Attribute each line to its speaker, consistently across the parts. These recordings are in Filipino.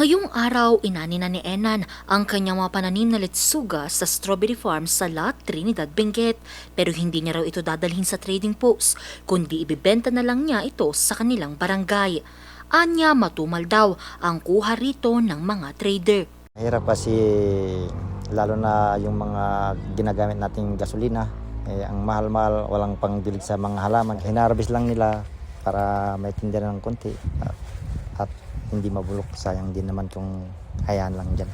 Speaker 1: Ngayong araw, inani na ni Enan ang kanyang mga pananim na letsuga sa strawberry farm sa La Trinidad, Benguet. Pero hindi niya raw ito dadalhin sa trading post, kundi ibibenta na lang niya ito sa kanilang barangay. Anya, matumal daw ang kuha rito ng mga trader.
Speaker 2: Mahirap kasi lalo na yung mga ginagamit nating gasolina. Ang mahal-mahal, walang pangbilig sa mga halaman. Hinarvest lang nila para may tinda ng konti at hindi mabulok. Sayang din naman kung hayaan lang dyan.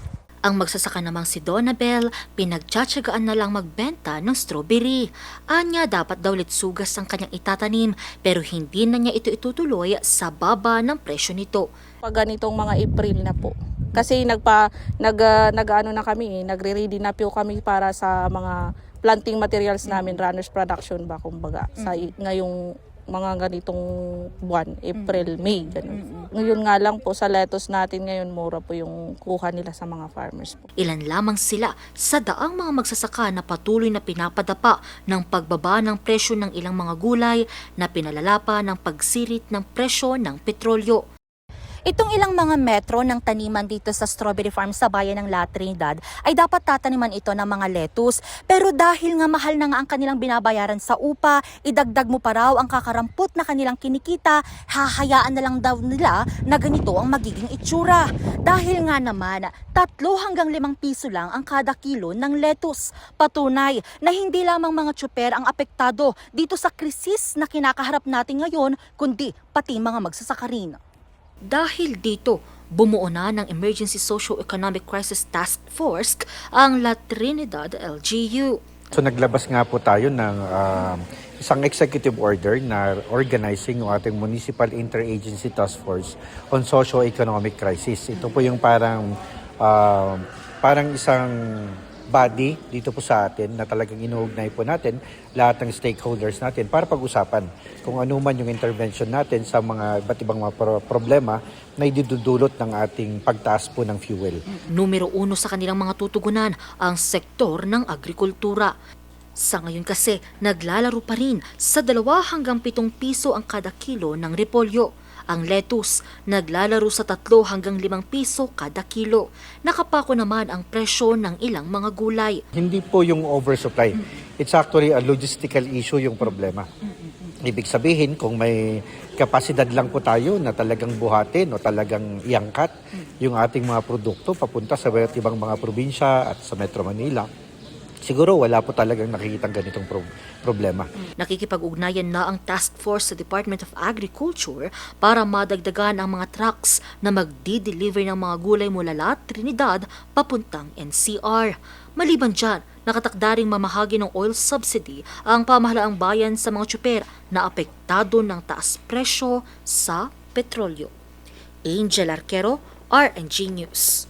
Speaker 1: Ang magsasaka namang si Donabel, pinagtsatsagaan na lang magbenta ng strawberry. Anya, dapat daw letsugas ang kanyang itatanim pero hindi na niya ito itutuloy sa baba ng presyo nito.
Speaker 3: Pag ganitong mga April na po. Kasi nag-ano na kami, nagre-ready na po kami para sa mga planting materials namin, runners production ba kumbaga, sa ngayong mga ganitong buwan, April, May, ganun. Ngayon nga lang po sa lettuce natin ngayon, mura po yung kuha nila sa mga farmers po.
Speaker 1: Ilan lamang sila sa daang mga magsasaka na patuloy na pinapadapa ng pagbaba ng presyo ng ilang mga gulay na pinalala pa ng pagsirit ng presyo ng petrolyo. Itong ilang mga metro ng taniman dito sa strawberry farm sa bayan ng La Trinidad ay dapat tataniman ito ng mga lettuce. Pero dahil nga mahal na nga ang kanilang binabayaran sa upa, idagdag mo pa raw ang kakarampot na kanilang kinikita, hahayaan na lang daw nila na ganito ang magiging itsura. Dahil nga naman, 3 hanggang 5 piso lang ang kada kilo ng lettuce. Patunay na hindi lamang mga tsuper ang apektado dito sa krisis na kinakaharap natin ngayon, kundi pati mga magsasaka rin. Dahil dito, bumuo na ng Emergency Socio-Economic Crisis Task Force ang La Trinidad LGU.
Speaker 4: So naglabas nga po tayo ng isang executive order na organizing yung ating Municipal Interagency Task Force on Socio-Economic Crisis. Ito po yung parang isang body dito po sa atin na talagang inuugnay po natin lahat ng stakeholders natin para pag-usapan kung ano man yung intervention natin sa mga iba't ibang mga problema na idudulot ng ating pagtaas po ng fuel.
Speaker 1: Numero 1 sa kanilang mga tutugunan ang sektor ng agrikultura. Sa ngayon kasi, naglalaro pa rin sa 2 hanggang 7 piso ang kada kilo ng repolyo. Ang lettuce, naglalaro sa 3 hanggang 5 piso kada kilo. Nakapako naman ang presyo ng ilang mga gulay.
Speaker 4: Hindi po yung oversupply. It's actually a logistical issue yung problema. Ibig sabihin, kung may kapasidad lang po tayo na talagang buhatin o talagang iangkat yung ating mga produkto papunta sa iba't ibang mga probinsya at sa Metro Manila, siguro wala po talagang nakikitang ganitong problema.
Speaker 1: Nakikipag-ugnayan na ang task force sa Department of Agriculture para madagdagan ang mga trucks na magdi-deliver ng mga gulay mula La Trinidad papuntang NCR. Maliban dyan, nakatakda ring mamahagi ng oil subsidy ang pamahalaang bayan sa mga tsuper na apektado ng taas presyo sa petrolyo. Angel Arquero, RNG News.